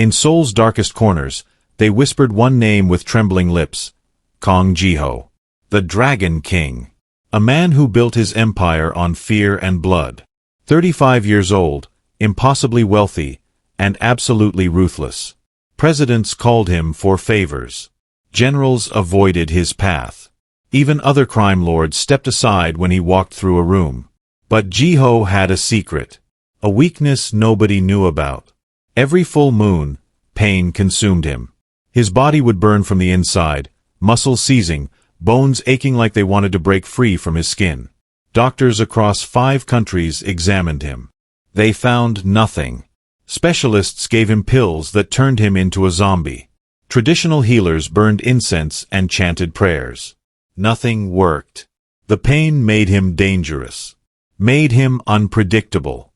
In Seoul's darkest corners, they whispered one name with trembling lips: Kong Ji-ho, the Dragon King. A man who built his empire on fear and blood. 35 years old, impossibly wealthy, and absolutely ruthless. Presidents called him for favors. Generals avoided his path. Even other crime lords stepped aside when he walked through a room. But Ji-ho had a secret. A weakness nobody knew about. Every full moon, pain consumed him. His body would burn from the inside, muscles seizing, bones aching like they wanted to break free from his skin. Doctors across 5 countries examined him. They found nothing. Specialists gave him pills that turned him into a zombie. Traditional healers burned incense and chanted prayers. Nothing worked. The pain made him dangerous. Made him unpredictable.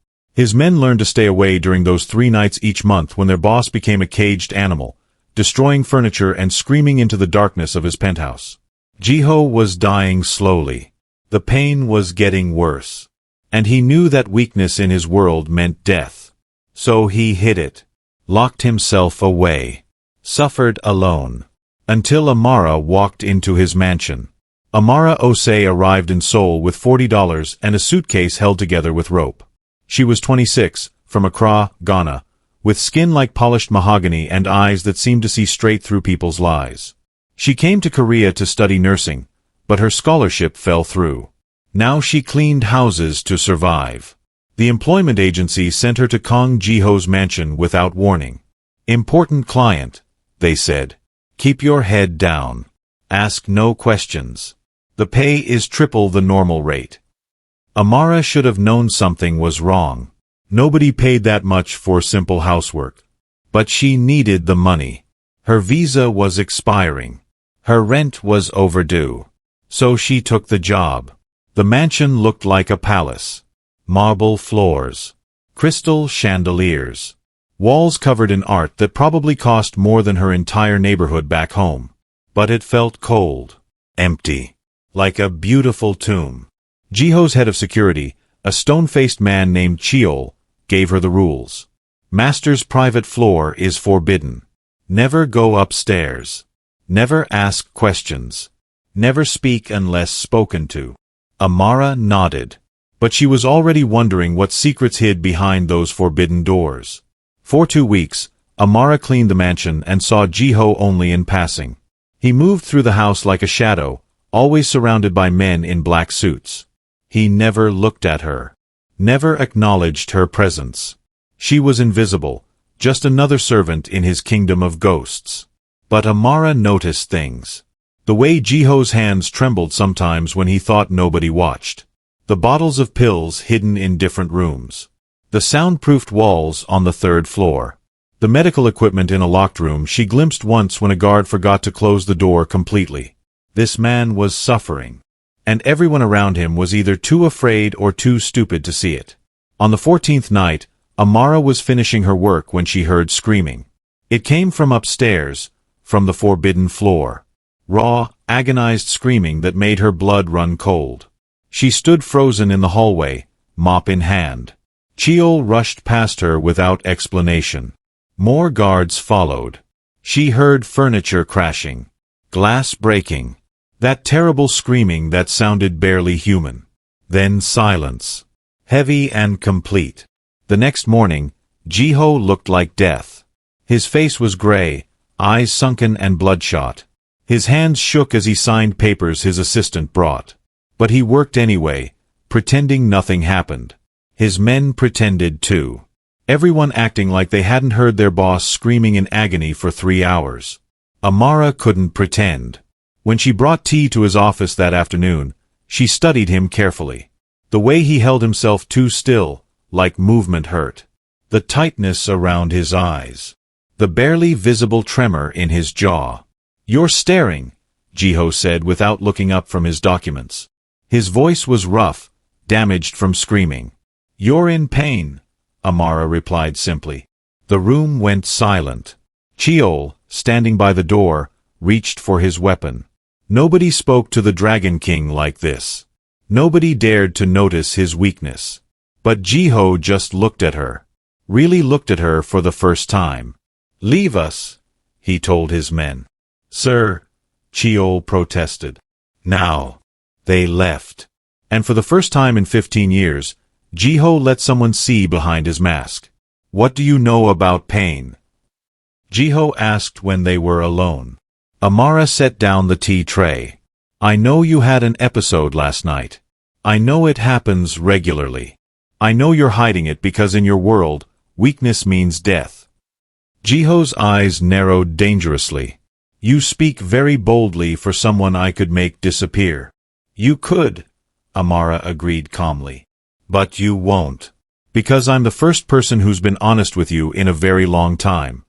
His men learned to stay away during those 3 nights each month when their boss became a caged animal, destroying furniture and screaming into the darkness of his penthouse. Ji-ho was dying slowly. The pain was getting worse. And he knew that weakness in his world meant death. So he hid it. Locked himself away. Suffered alone. Until Amara walked into his mansion. Amara Osei arrived in Seoul with $40 and a suitcase held together with rope. She was 26, from Accra, Ghana, with skin like polished mahogany and eyes that seemed to see straight through people's lies. She came to Korea to study nursing, but her scholarship fell through. Now she cleaned houses to survive. The employment agency sent her to Kong Ji-ho's mansion without warning. Important client, they said. Keep your head down. Ask no questions. The pay is triple the normal rate. Amara should have known something was wrong. Nobody paid that much for simple housework. But she needed the money. Her visa was expiring. Her rent was overdue. So she took the job. The mansion looked like a palace. Marble floors. Crystal chandeliers. Walls covered in art that probably cost more than her entire neighborhood back home. But it felt cold. Empty. Like a beautiful tomb. Ji-ho's head of security, a stone-faced man named Cheol, gave her the rules. Master's private floor is forbidden. Never go upstairs. Never ask questions. Never speak unless spoken to. Amara nodded. But she was already wondering what secrets hid behind those forbidden doors. For 2 weeks, Amara cleaned the mansion and saw Ji-ho only in passing. He moved through the house like a shadow, always surrounded by men in black suits. He never looked at her. Never acknowledged her presence. She was invisible, just another servant in his kingdom of ghosts. But Amara noticed things. The way Ji-ho's hands trembled sometimes when he thought nobody watched. The bottles of pills hidden in different rooms. The soundproofed walls on the 3rd floor. The medical equipment in a locked room she glimpsed once when a guard forgot to close the door completely. This man was suffering. And everyone around him was either too afraid or too stupid to see it. On the 14th night, Amara was finishing her work when she heard screaming. It came from upstairs, from the forbidden floor. Raw, agonized screaming that made her blood run cold. She stood frozen in the hallway, mop in hand. Cheol rushed past her without explanation. More guards followed. She heard furniture crashing. Glass breaking. That terrible screaming that sounded barely human. Then silence. Heavy and complete. The next morning, Ji-ho looked like death. His face was gray, eyes sunken and bloodshot. His hands shook as he signed papers his assistant brought. But he worked anyway, pretending nothing happened. His men pretended too. Everyone acting like they hadn't heard their boss screaming in agony for 3 hours. Amara couldn't pretend. When she brought tea to his office that afternoon, she studied him carefully. The way he held himself too still, like movement hurt. The tightness around his eyes. The barely visible tremor in his jaw. "You're staring," Ji-ho said without looking up from his documents. His voice was rough, damaged from screaming. "You're in pain," Amara replied simply. The room went silent. Cheol, standing by the door, reached for his weapon. Nobody spoke to the Dragon King like this. Nobody dared to notice his weakness. But Ji-ho just looked at her. Really looked at her for the first time. Leave us, he told his men. Sir, Cheol protested. Now. They left. And for the first time in 15 years, Jiho let someone see behind his mask. What do you know about pain? Jiho asked when they were alone. Amara set down the tea tray. I know you had an episode last night. I know it happens regularly. I know you're hiding it because in your world, weakness means death. Jiho's eyes narrowed dangerously. You speak very boldly for someone I could make disappear. You could, Amara agreed calmly. But you won't. Because I'm the first person who's been honest with you in a very long time.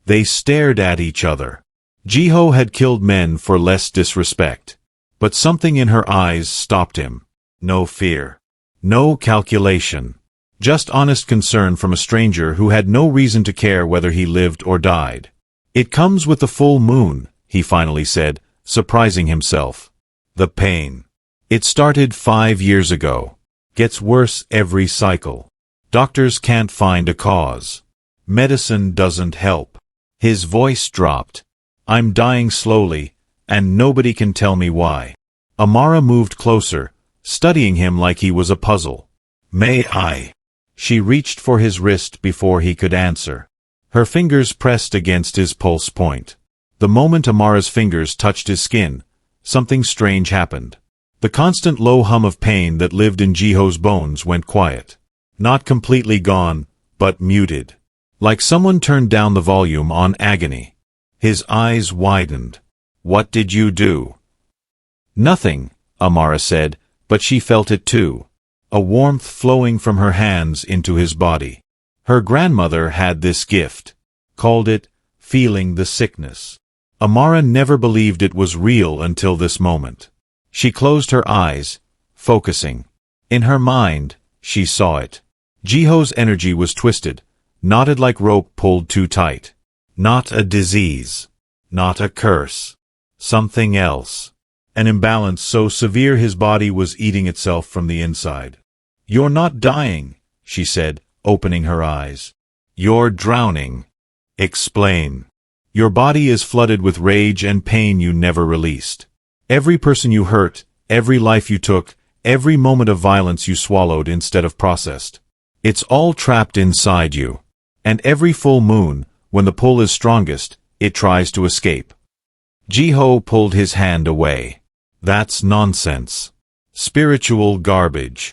They stared at each other. Jiho had killed men for less disrespect. But something in her eyes stopped him. No fear. No calculation. Just honest concern from a stranger who had no reason to care whether he lived or died. It comes with the full moon, he finally said, surprising himself. The pain. It started 5 years ago. Gets worse every cycle. Doctors can't find a cause. Medicine doesn't help. His voice dropped. I'm dying slowly, and nobody can tell me why. Amara moved closer, studying him like he was a puzzle. May I? She reached for his wrist before he could answer. Her fingers pressed against his pulse point. The moment Amara's fingers touched his skin, something strange happened. The constant low hum of pain that lived in Jiho's bones went quiet. Not completely gone, but muted. Like someone turned down the volume on agony. His eyes widened. What did you do? Nothing, Amara said, but she felt it too. A warmth flowing from her hands into his body. Her grandmother had this gift. Called it, feeling the sickness. Amara never believed it was real until this moment. She closed her eyes, focusing. In her mind, she saw it. Jiho's energy was twisted, knotted like rope pulled too tight. Not a disease. Not a curse. Something else. An imbalance so severe his body was eating itself from the inside. You're not dying, she said, opening her eyes. You're drowning. Explain. Your body is flooded with rage and pain you never released. Every person you hurt, every life you took, every moment of violence you swallowed instead of processed. It's all trapped inside you. And every full moon, when the pull is strongest, it tries to escape. Jiho pulled his hand away. That's nonsense. Spiritual garbage.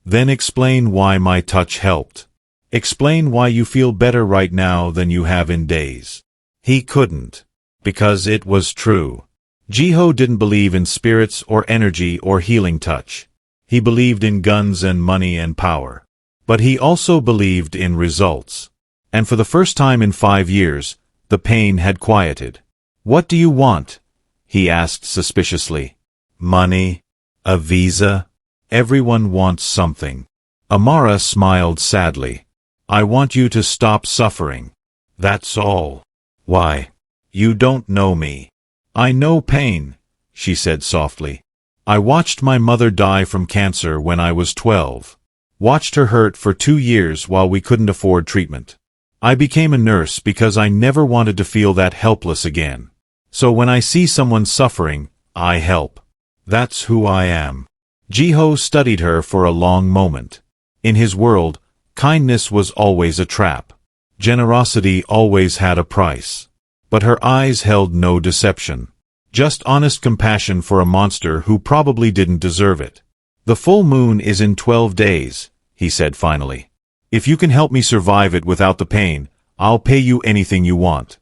Then explain why my touch helped. Explain why you feel better right now than you have in days. He couldn't. Because it was true. Jiho didn't believe in spirits or energy or healing touch. He believed in guns and money and power. But he also believed in results. And for the first time in 5 years, the pain had quieted. What do you want? He asked suspiciously. Money? A visa? Everyone wants something. Amara smiled sadly. I want you to stop suffering. That's all. Why? You don't know me. I know pain, she said softly. I watched my mother die from cancer when I was 12. Watched her hurt for 2 years while we couldn't afford treatment. I became a nurse because I never wanted to feel that helpless again. So when I see someone suffering, I help. That's who I am. Jiho studied her for a long moment. In his world, kindness was always a trap. Generosity always had a price. But her eyes held no deception. Just honest compassion for a monster who probably didn't deserve it. The full moon is in 12 days, he said finally. If you can help me survive it without the pain, I'll pay you anything you want.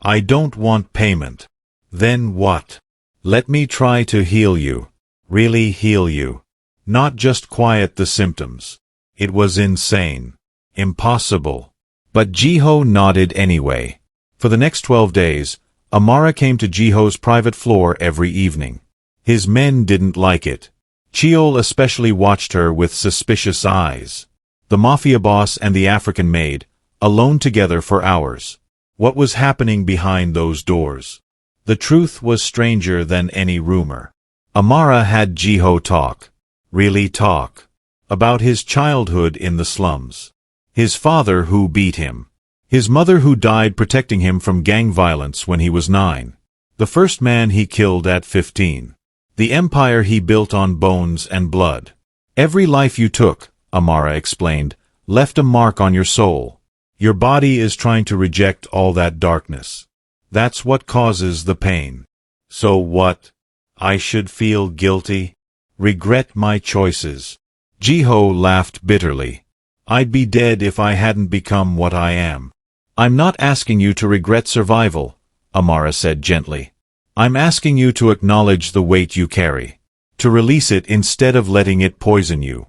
I don't want payment. Then what? Let me try to heal you. Really heal you. Not just quiet the symptoms. It was insane. Impossible. But Jiho nodded anyway. For the next 12 days, Amara came to Jiho's private floor every evening. His men didn't like it. Cheol especially watched her with suspicious eyes. The mafia boss and the African maid, alone together for hours. What was happening behind those doors? The truth was stranger than any rumor. Amara had Jiho talk. Really talk. About his childhood in the slums. His father who beat him. His mother who died protecting him from gang violence when he was 9. The first man he killed at 15. The empire he built on bones and blood. Every life you took, Amara explained, left a mark on your soul. Your body is trying to reject all that darkness. That's what causes the pain. So what? I should feel guilty? Regret my choices? Jiho laughed bitterly. I'd be dead if I hadn't become what I am. I'm not asking you to regret survival, Amara said gently. I'm asking you to acknowledge the weight you carry. To release it instead of letting it poison you.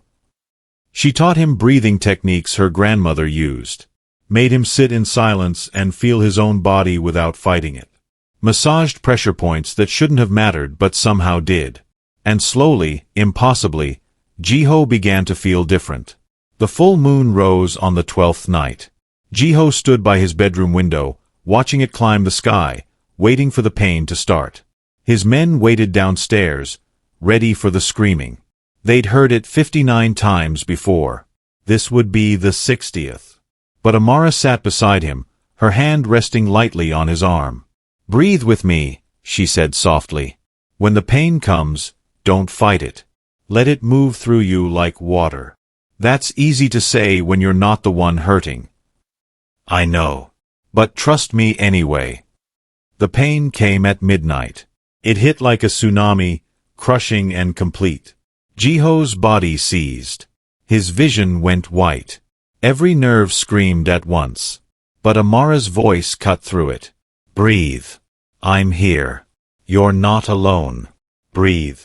She taught him breathing techniques her grandmother used. Made him sit in silence and feel his own body without fighting it. Massaged pressure points that shouldn't have mattered but somehow did. And slowly, impossibly, Jiho began to feel different. The full moon rose on the 12th night. Jiho stood by his bedroom window, watching it climb the sky, waiting for the pain to start. His men waited downstairs, ready for the screaming. They'd heard it 59 times before. This would be the 60th. But Amara sat beside him, her hand resting lightly on his arm. Breathe with me, she said softly. When the pain comes, don't fight it. Let it move through you like water. That's easy to say when you're not the one hurting. I know. But trust me anyway. The pain came at midnight. It hit like a tsunami, crushing and complete. Jiho's body seized. His vision went white. Every nerve screamed at once. But Amara's voice cut through it. Breathe. I'm here. You're not alone. Breathe.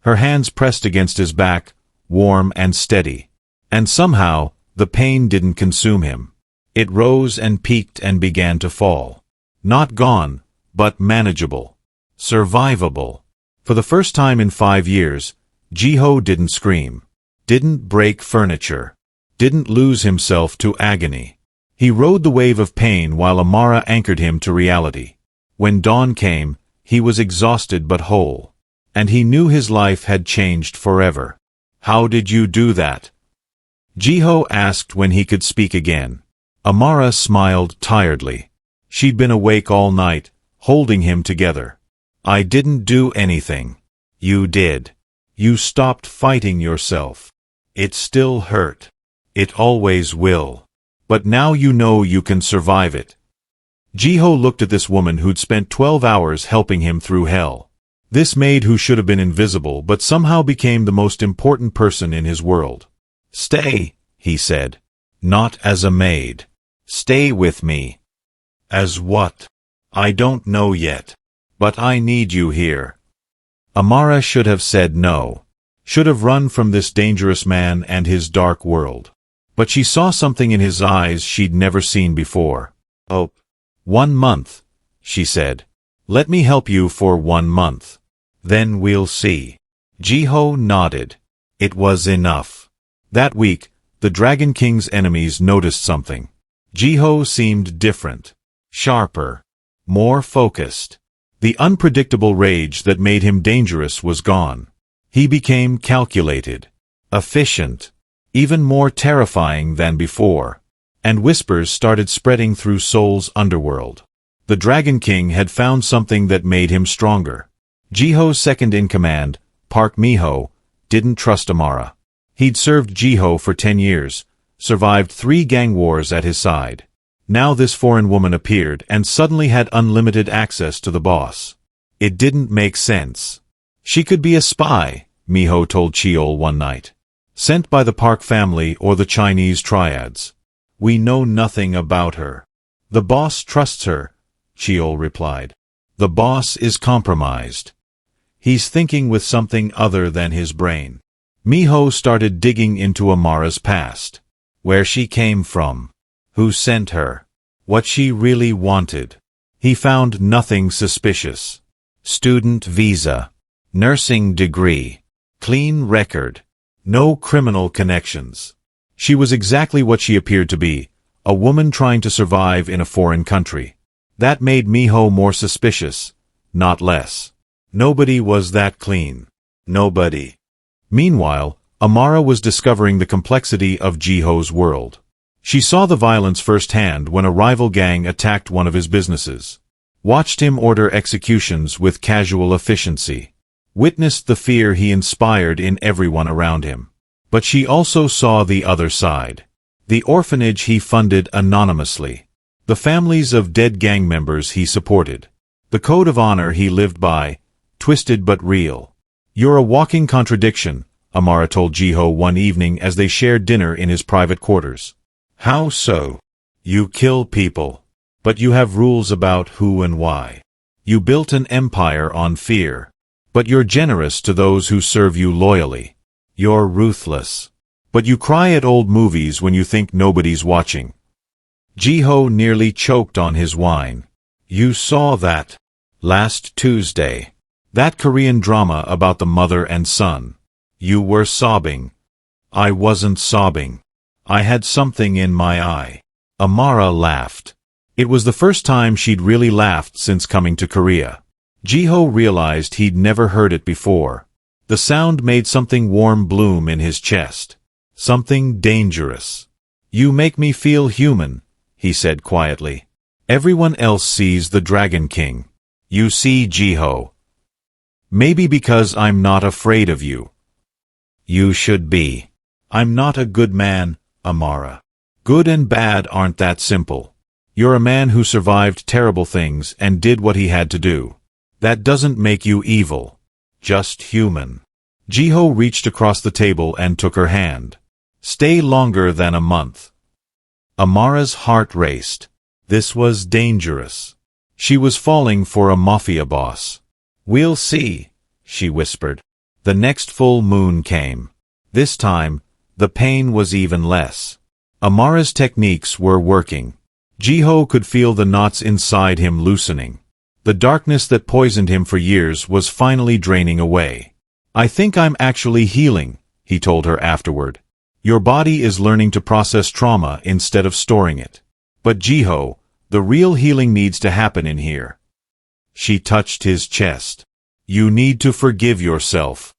Her hands pressed against his back, warm and steady. And somehow, the pain didn't consume him. It rose and peaked and began to fall. Not gone, but manageable. Survivable. For the first time in 5 years, Jiho didn't scream. Didn't break furniture. Didn't lose himself to agony. He rode the wave of pain while Amara anchored him to reality. When dawn came, he was exhausted but whole. And he knew his life had changed forever. How did you do that? Jiho asked when he could speak again. Amara smiled tiredly. She'd been awake all night, holding him together. I didn't do anything. You did. You stopped fighting yourself. It still hurt. It always will. But now you know you can survive it. Jiho looked at this woman who'd spent 12 hours helping him through hell. This maid who should have been invisible but somehow became the most important person in his world. Stay, he said. Not as a maid. Stay with me. As what? I don't know yet. But I need you here. Amara should have said no. Should have run from this dangerous man and his dark world. But she saw something in his eyes she'd never seen before. Hope. 1 month, she said. Let me help you for 1 month. Then we'll see. Jiho nodded. It was enough. That week, the Dragon King's enemies noticed something. Jiho seemed different. Sharper. More focused. The unpredictable rage that made him dangerous was gone. He became calculated. Efficient. Even more terrifying than before. And whispers started spreading through Seoul's underworld. The Dragon King had found something that made him stronger. Jiho's second-in-command, Park Miho, didn't trust Amara. He'd served Jiho for 10 years, survived 3 gang wars at his side. Now this foreign woman appeared and suddenly had unlimited access to the boss. It didn't make sense. She could be a spy, Miho told Cheol one night. Sent by the Park family or the Chinese triads. We know nothing about her. The boss trusts her, Cheol replied. The boss is compromised. He's thinking with something other than his brain. Miho started digging into Amara's past. Where she came from. Who sent her. What she really wanted. He found nothing suspicious. Student visa. Nursing degree. Clean record. No criminal connections. She was exactly what she appeared to be, a woman trying to survive in a foreign country. That made Miho more suspicious, not less. Nobody was that clean. Nobody. Meanwhile, Amara was discovering the complexity of Jiho's world. She saw the violence firsthand when a rival gang attacked one of his businesses. Watched him order executions with casual efficiency. Witnessed the fear he inspired in everyone around him. But she also saw the other side. The orphanage he funded anonymously. The families of dead gang members he supported. The code of honor he lived by, twisted but real. "You're a walking contradiction," Amara told Jiho one evening as they shared dinner in his private quarters. "How so?" "You kill people. But you have rules about who and why. You built an empire on fear. But you're generous to those who serve you loyally. You're ruthless. But you cry at old movies when you think nobody's watching." Jiho nearly choked on his wine. "You saw that last Tuesday. That Korean drama about the mother and son. You were sobbing." "I wasn't sobbing. I had something in my eye." Amara laughed. It was the first time she'd really laughed since coming to Korea. Jiho realized he'd never heard it before. The sound made something warm bloom in his chest. Something dangerous. "You make me feel human," he said quietly. "Everyone else sees the Dragon King. You see Jiho. Maybe because I'm not afraid of you." "You should be." "I'm not a good man, Amara. Good and bad aren't that simple. You're a man who survived terrible things and did what he had to do. That doesn't make you evil. Just human." Jiho reached across the table and took her hand. "Stay longer than a month." Amara's heart raced. This was dangerous. She was falling for a mafia boss. "We'll see," she whispered. The next full moon came. This time, the pain was even less. Amara's techniques were working. Jiho could feel the knots inside him loosening. The darkness that poisoned him for years was finally draining away. "I think I'm actually healing," he told her afterward. "Your body is learning to process trauma instead of storing it. But Jiho, the real healing needs to happen in here." She touched his chest. "You need to forgive yourself."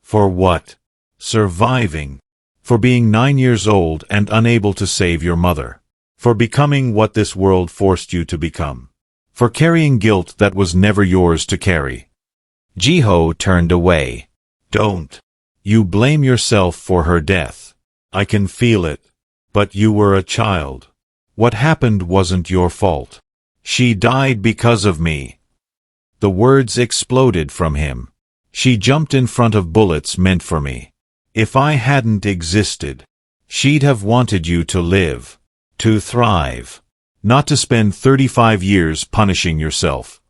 "For what?" "Surviving. For being 9 years old and unable to save your mother. For becoming what this world forced you to become. For carrying guilt that was never yours to carry." Jiho turned away. "Don't. You blame yourself for her death. I can feel it. But you were a child. What happened wasn't your fault. She died because of me." The words exploded from him. "She jumped in front of bullets meant for me. If I hadn't existed, she'd have wanted you to live. To thrive. Not to spend 35 years punishing yourself."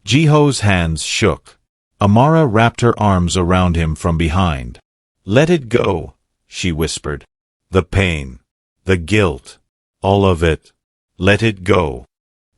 Jiho's hands shook. Amara wrapped her arms around him from behind. "Let it go," she whispered. "The pain. The guilt. All of it. Let it go."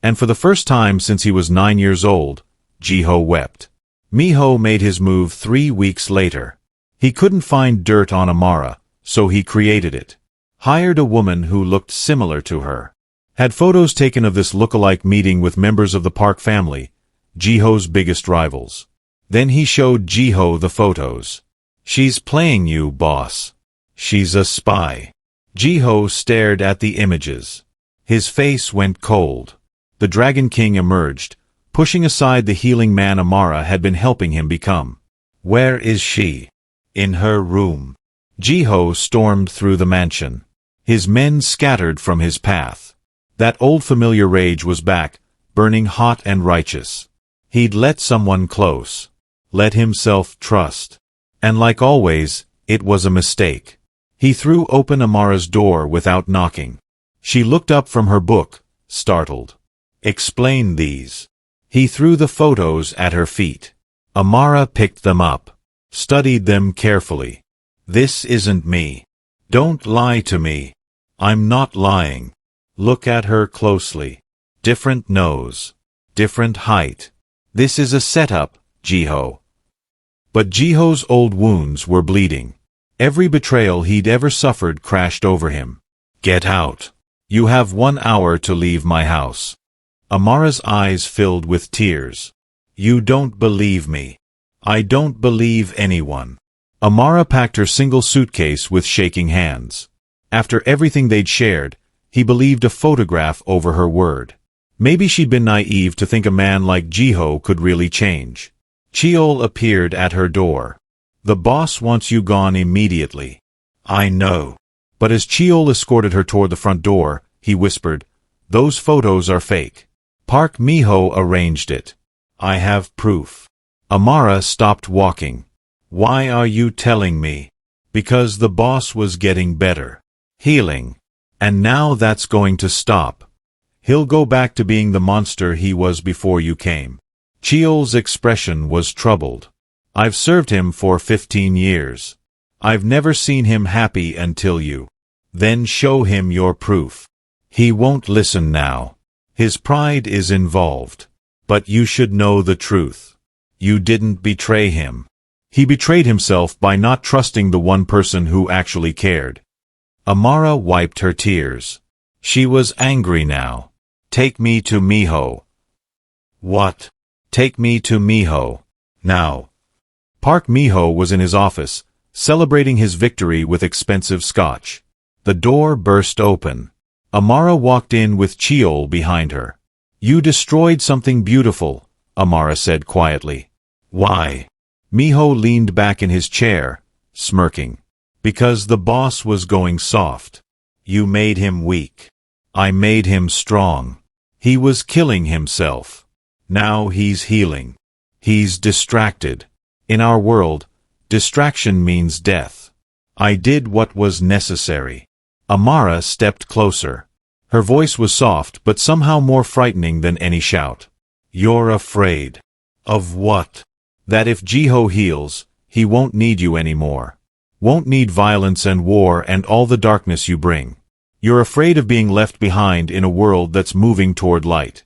And for the first time since he was 9 years old, Jiho wept. Miho made his move 3 weeks later. He couldn't find dirt on Amara, so he created it. Hired a woman who looked similar to her. Had photos taken of this look-alike meeting with members of the Park family, Jiho's biggest rivals. Then he showed Jiho the photos. "She's playing you, boss. She's a spy." Jiho stared at the images. His face went cold. The Dragon King emerged, pushing aside the healing man Amara had been helping him become. "Where is she?" "In her room." Jiho stormed through the mansion. His men scattered from his path. That old familiar rage was back, burning hot and righteous. He'd let someone close. Let himself trust. And like always, it was a mistake. He threw open Amara's door without knocking. She looked up from her book, startled. "Explain these." He threw the photos at her feet. Amara picked them up. Studied them carefully. "This isn't me. Don't lie to me." "I'm not lying. Look at her closely. Different nose. Different height. This is a setup, Jiho." But Jiho's old wounds were bleeding. Every betrayal he'd ever suffered crashed over him. "Get out. You have 1 hour to leave my house." Amara's eyes filled with tears. "You don't believe me." "I don't believe anyone." Amara packed her single suitcase with shaking hands. After everything they'd shared, He believed a photograph over her word. Maybe she'd been naive to think a man like Jiho could really change. Cheol appeared at her door. The boss wants you gone immediately. I know. But as Cheol escorted her toward the front door, he whispered, those photos are fake. Park Miho arranged it. I have proof. Amara stopped walking. Why are you telling me? Because the boss was getting better. Healing. And now that's going to stop. He'll go back to being the monster he was before you came. Cheol's expression was troubled. I've served him for 15 years. I've never seen him happy until you. Then show him your proof. He won't listen now. His pride is involved. But you should know the truth. You didn't betray him. He betrayed himself by not trusting the one person who actually cared. Amara wiped her tears. She was angry now. Take me to Miho. What? Take me to Miho. Now. Park Miho was in his office, celebrating his victory with expensive scotch. The door burst open. Amara walked in with Cheol behind her. You destroyed something beautiful, Amara said quietly. Why? Miho leaned back in his chair, smirking. Because the boss was going soft. You made him weak. I made him strong. He was killing himself. Now he's healing. He's distracted. In our world, distraction means death. I did what was necessary. Amara stepped closer. Her voice was soft but somehow more frightening than any shout. You're afraid. Of what? That if Jiho heals, he won't need you anymore. Won't need violence and war and all the darkness you bring. You're afraid of being left behind in a world that's moving toward light.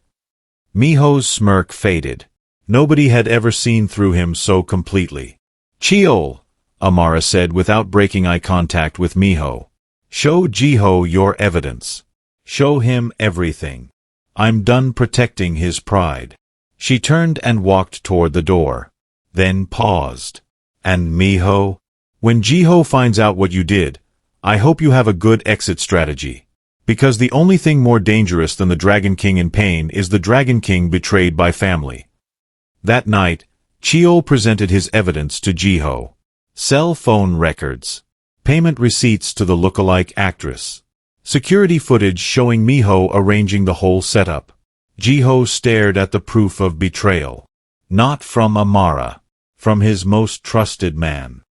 Miho's smirk faded. Nobody had ever seen through him so completely. Cheol, Amara said without breaking eye contact with Miho. Show Jiho your evidence. Show him everything. I'm done protecting his pride. She turned and walked toward the door. Then paused. And Miho? When Jiho finds out what you did, I hope you have a good exit strategy. Because the only thing more dangerous than the Dragon King in pain is the Dragon King betrayed by family. That night, Cheol presented his evidence to Jiho. Cell phone records. Payment receipts to the lookalike actress. Security footage showing Miho arranging the whole setup. Jiho stared at the proof of betrayal. Not from Amara. From his most trusted man.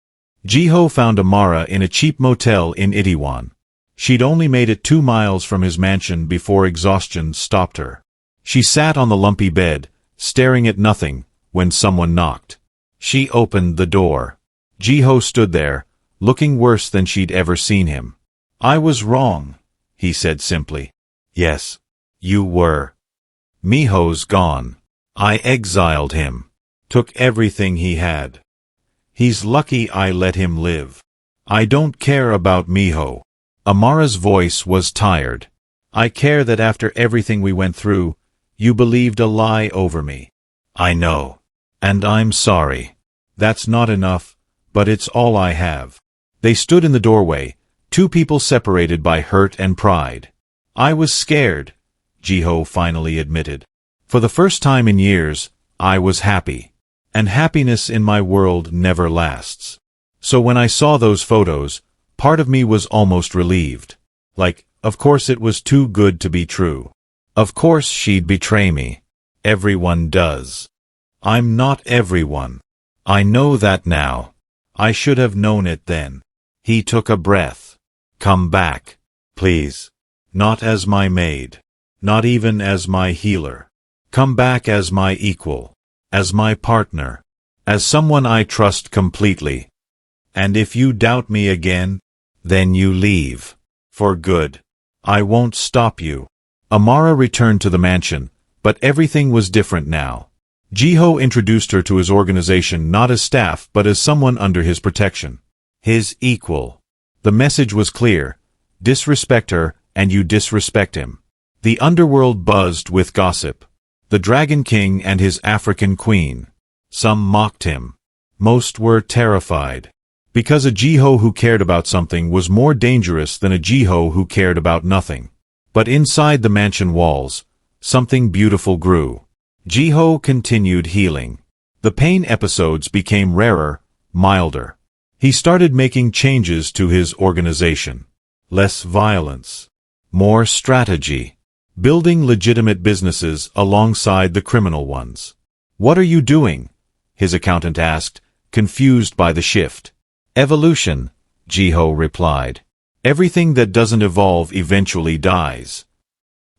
Jiho found Amara in a cheap motel in Itaewon. She'd only made it 2 miles from his mansion before exhaustion stopped her. She sat on the lumpy bed, staring at nothing, when someone knocked. She opened the door. Jiho stood there, looking worse than she'd ever seen him. I was wrong, he said simply. Yes, you were. Miho's gone. I exiled him. Took everything he had. He's lucky I let him live. I don't care about Miho. Amara's voice was tired. I care that after everything we went through, you believed a lie over me. I know. And I'm sorry. That's not enough, but it's all I have. They stood in the doorway, 2 people separated by hurt and pride. I was scared, Jiho finally admitted. For the first time in years, I was happy. And happiness in my world never lasts. So when I saw those photos, part of me was almost relieved. Like, of course it was too good to be true. Of course she'd betray me. Everyone does. I'm not everyone. I know that now. I should have known it then. He took a breath. Come back, please. Not as my maid. Not even as my healer. Come back as my equal. As my partner. As someone I trust completely. And if you doubt me again, then you leave. For good. I won't stop you. Amara returned to the mansion, but everything was different now. Jiho introduced her to his organization not as staff but as someone under his protection. His equal. The message was clear. Disrespect her, and you disrespect him. The underworld buzzed with gossip. The Dragon King and his African queen. Some mocked him. Most were terrified. Because a Jiho who cared about something was more dangerous than a Jiho who cared about nothing. But inside the mansion walls, something beautiful grew. Jiho continued healing. The pain episodes became rarer, milder. He started making changes to his organization. Less violence. More strategy. Building legitimate businesses alongside the criminal ones. "What are you doing?" his accountant asked, confused by the shift. "Evolution," Jiho replied. "Everything that doesn't evolve eventually dies."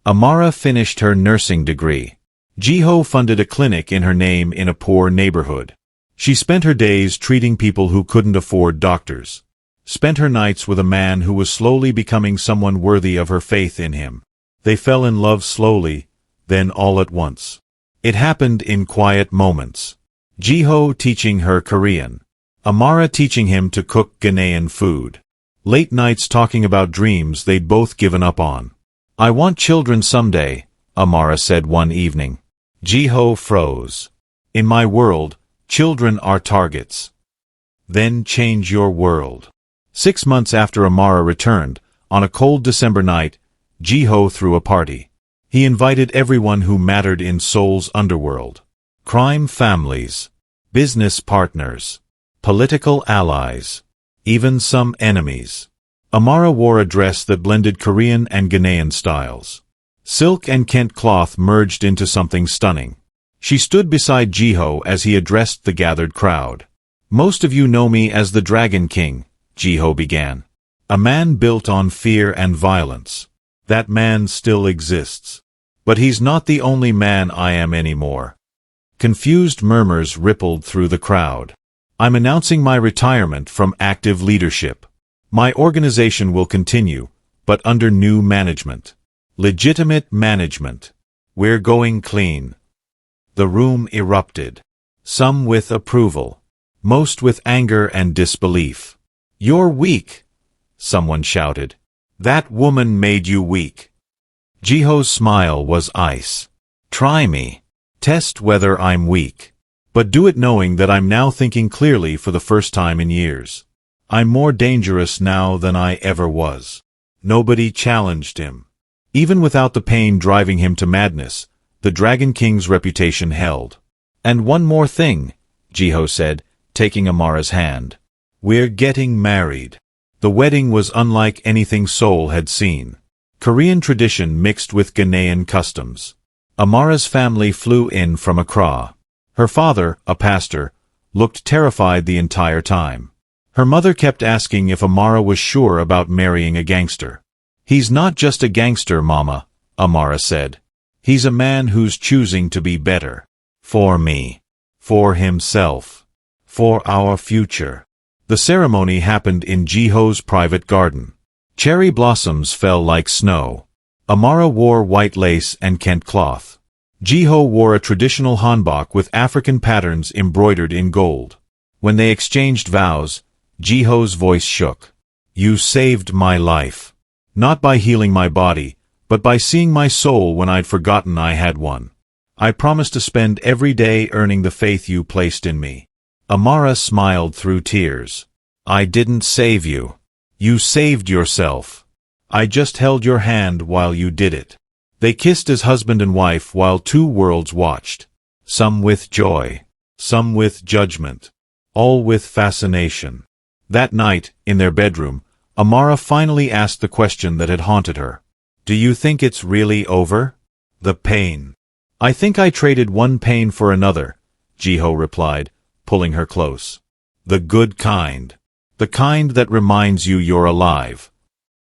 Amara finished her nursing degree. Jiho funded a clinic in her name in a poor neighborhood. She spent her days treating people who couldn't afford doctors. Spent her nights with a man who was slowly becoming someone worthy of her faith in him. They fell in love slowly, then all at once. It happened in quiet moments. Jiho teaching her Korean. Amara teaching him to cook Ghanaian food. Late nights talking about dreams they'd both given up on. "I want children someday," Amara said one evening. Jiho froze. "In my world, children are targets." "Then change your world." 6 months after Amara returned, on a cold December night, Jiho threw a party. He invited everyone who mattered in Seoul's underworld. Crime families, business partners, political allies, even some enemies. Amara wore a dress that blended Korean and Ghanaian styles. Silk and Kent cloth merged into something stunning. She stood beside Jiho as he addressed the gathered crowd. "Most of you know me as the Dragon King," Jiho began. "A man built on fear and violence. That man still exists. But he's not the only man I am anymore." Confused murmurs rippled through the crowd. "I'm announcing my retirement from active leadership. My organization will continue, but under new management. Legitimate management. We're going clean." The room erupted. Some with approval. Most with anger and disbelief. "You're weak," someone shouted. "That woman made you weak." Jiho's smile was ice. "Try me. Test whether I'm weak. But do it knowing that I'm now thinking clearly for the first time in years. I'm more dangerous now than I ever was." Nobody challenged him. Even without the pain driving him to madness, the Dragon King's reputation held. "And one more thing," Jiho said, taking Amara's hand. "We're getting married." The wedding was unlike anything Seoul had seen. Korean tradition mixed with Ghanaian customs. Amara's family flew in from Accra. Her father, a pastor, looked terrified the entire time. Her mother kept asking if Amara was sure about marrying a gangster. "He's not just a gangster, Mama," Amara said. "He's a man who's choosing to be better. For me. For himself. For our future." The ceremony happened in Jiho's private garden. Cherry blossoms fell like snow. Amara wore white lace and Kent cloth. Jiho wore a traditional hanbok with African patterns embroidered in gold. When they exchanged vows, Jiho's voice shook. "You saved my life. Not by healing my body, but by seeing my soul when I'd forgotten I had one. I promise to spend every day earning the faith you placed in me." Amara smiled through tears. "I didn't save you. You saved yourself. I just held your hand while you did it." They kissed as husband and wife while two worlds watched. Some with joy. Some with judgment. All with fascination. That night, in their bedroom, Amara finally asked the question that had haunted her. "Do you think it's really over?" "The pain." "I think I traded one pain for another," Jiho replied, pulling her close. "The good kind. The kind that reminds you you're alive."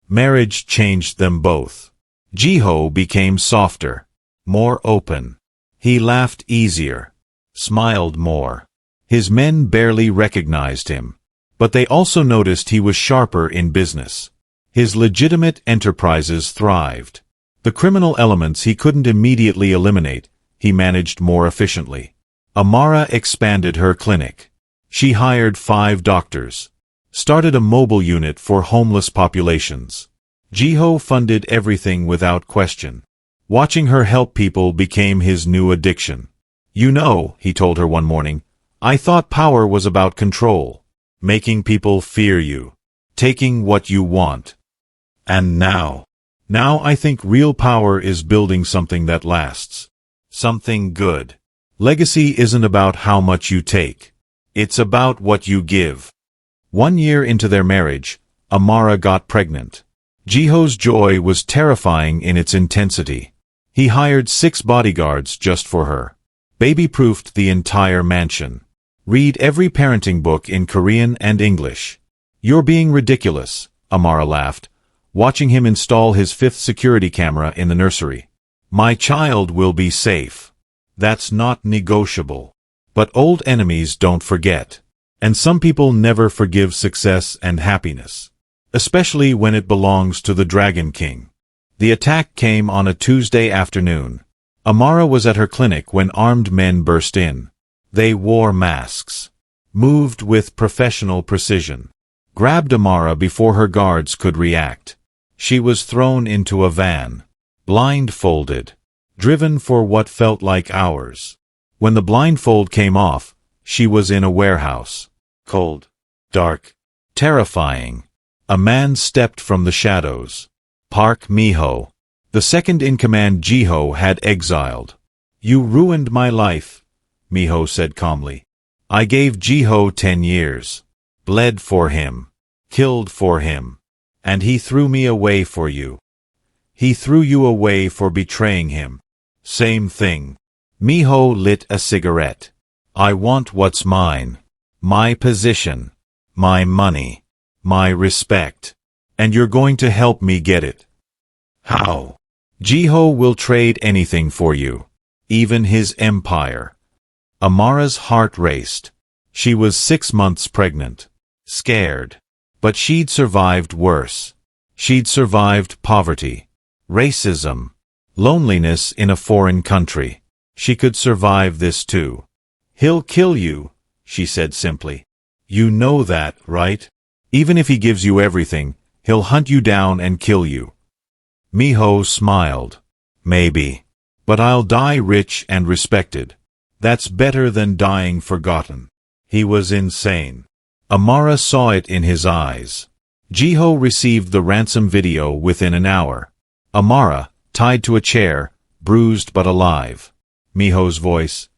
Marriage changed them both. Jiho became softer, more open. He laughed easier, smiled more. His men barely recognized him. But they also noticed he was sharper in business. His legitimate enterprises thrived. The criminal elements he couldn't immediately eliminate, he managed more efficiently. Amara expanded her clinic. She hired 5 doctors. Started a mobile unit for homeless populations. Jiho funded everything without question. Watching her help people became his new addiction. "You know," he told her one morning, "I thought power was about control. Making people fear you. Taking what you want. And now, Now I think real power is building something that lasts. Something good. Legacy isn't about how much you take. It's about what you give. 1 year into their marriage, Amara got pregnant. Jiho's joy was terrifying in its intensity. He hired 6 bodyguards just for her. Baby-proofed the entire mansion. Read every parenting book in Korean and English. You're being ridiculous, Amara laughed, watching him install his 5th security camera in the nursery. My child will be safe. That's not negotiable. But old enemies don't forget. And some people never forgive success and happiness. Especially when it belongs to the Dragon King. The attack came on a Tuesday afternoon. Amara was at her clinic when armed men burst in. They wore masks. Moved with professional precision. Grabbed Amara before her guards could react. She was thrown into a van. Blindfolded. Driven for what felt like hours. When the blindfold came off, she was in a warehouse. Cold. Dark. Terrifying. A man stepped from the shadows. Park Miho. The second-in-command Jiho had exiled. You ruined my life, Miho said calmly. I gave Jiho 10 years. Bled for him. Killed for him. And he threw me away for you. He threw you away for betraying him. Same thing. Miho lit a cigarette. I want what's mine. My position. My money. My respect. And you're going to help me get it. How? Jiho will trade anything for you. Even his empire. Amara's heart raced. She was 6 months pregnant. Scared. But she'd survived worse. She'd survived poverty. Racism. Loneliness in a foreign country. She could survive this too. He'll kill you, she said simply. You know that, right? Even if he gives you everything, he'll hunt you down and kill you. Miho smiled. Maybe. But I'll die rich and respected. That's better than dying forgotten. He was insane. Amara saw it in his eyes. Jiho received the ransom video within an hour. Amara, tied to a chair, bruised but alive. Miho's voice.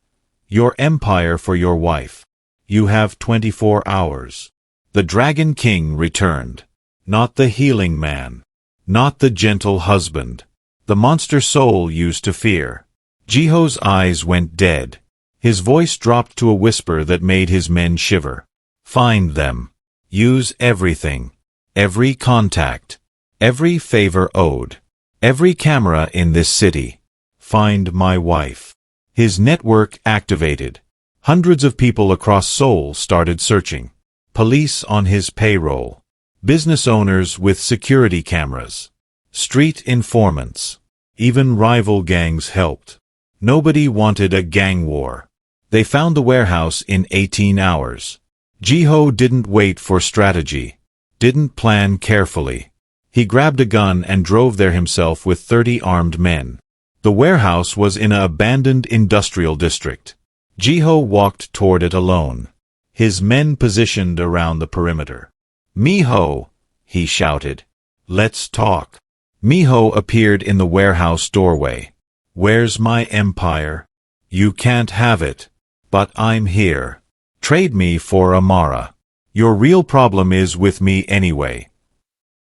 Your empire for your wife. You have 24 hours. The Dragon King returned. Not the healing man. Not the gentle husband. The monster soul used to fear. Jiho's eyes went dead. His voice dropped to a whisper that made his men shiver. Find them. Use everything. Every contact. Every favor owed. Every camera in this city. Find my wife. His network activated. Hundreds of people across Seoul started searching. Police on his payroll. Business owners with security cameras. Street informants. Even rival gangs helped. Nobody wanted a gang war. They found the warehouse in 18 hours. Jiho didn't wait for strategy. Didn't plan carefully. He grabbed a gun and drove there himself with 30 armed men. The warehouse was in an abandoned industrial district. Jiho walked toward it alone. His men positioned around the perimeter. Miho, he shouted. Let's talk. Miho appeared in the warehouse doorway. Where's my empire? You can't have it. But I'm here. Trade me for Amara. Your real problem is with me anyway.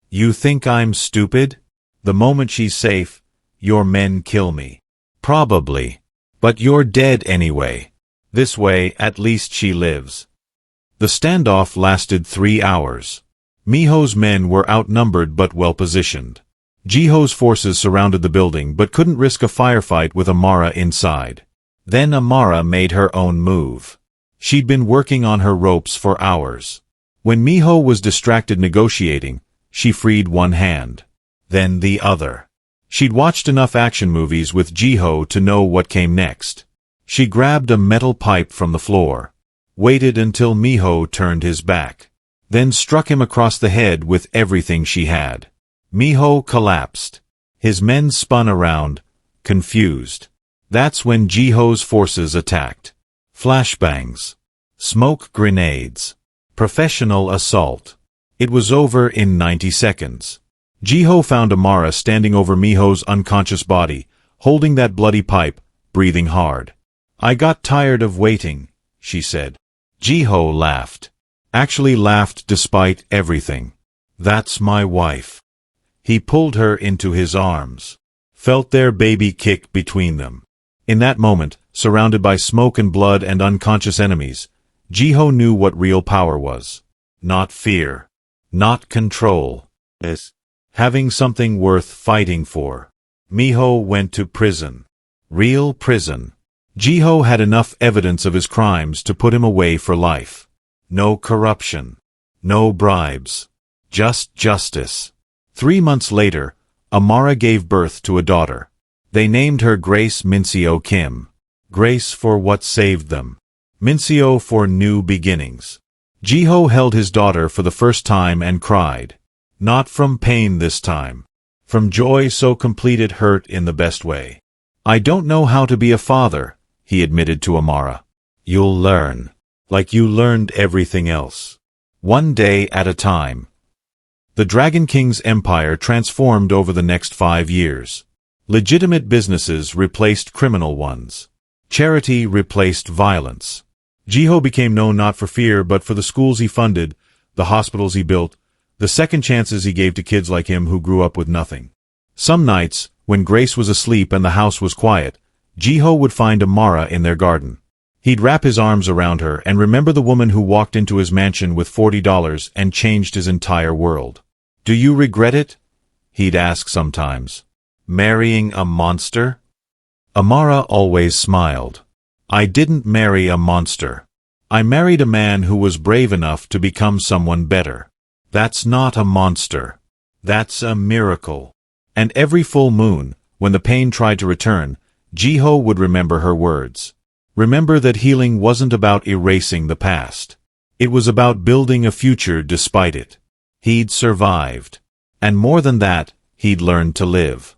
You think I'm stupid? The moment she's safe, your men kill me. Probably. But you're dead anyway. This way, at least she lives. The standoff lasted 3 hours. Miho's men were outnumbered but well-positioned. Jiho's forces surrounded the building but couldn't risk a firefight with Amara inside. Then Amara made her own move. She'd been working on her ropes for hours. When Miho was distracted negotiating, she freed one hand. Then the other. She'd watched enough action movies with Jiho to know what came next. She grabbed a metal pipe from the floor, waited until Miho turned his back, then struck him across the head with everything she had. Miho collapsed. His men spun around, confused. That's when Jiho's forces attacked. Flashbangs. Smoke grenades. Professional assault. It was over in 90 seconds. Jiho found Amara standing over Miho's unconscious body, holding that bloody pipe, breathing hard. "I got tired of waiting," she said. Jiho laughed. Actually laughed despite everything. "That's my wife." He pulled her into his arms. Felt their baby kick between them. In that moment, surrounded by smoke and blood and unconscious enemies, Jiho knew what real power was. Not fear. Not control. It's having something worth fighting for. Miho went to prison. Real prison. Jiho had enough evidence of his crimes to put him away for life. No corruption. No bribes. Just justice. 3 months later, Amara gave birth to a daughter. They named her Grace Mincio Kim. Grace for what saved them. Mincio for new beginnings. Jiho held his daughter for the first time and cried. Not from pain this time. From joy so complete it hurt in the best way. "I don't know how to be a father," he admitted to Amara. "You'll learn. Like you learned everything else. One day at a time." The Dragon King's empire transformed over the next 5 years. Legitimate businesses replaced criminal ones. Charity replaced violence. Jiho became known not for fear but for the schools he funded, the hospitals he built, the second chances he gave to kids like him who grew up with nothing. Some nights, when Grace was asleep and the house was quiet, Jiho would find Amara in their garden. He'd wrap his arms around her and remember the woman who walked into his mansion with $40 and changed his entire world. "Do you regret it?" he'd ask sometimes. "Marrying a monster?" Amara always smiled. "I didn't marry a monster. I married a man who was brave enough to become someone better. That's not a monster. That's a miracle." And every full moon, when the pain tried to return, Jiho would remember her words. Remember that healing wasn't about erasing the past. It was about building a future despite it. He'd survived. And more than that, he'd learned to live.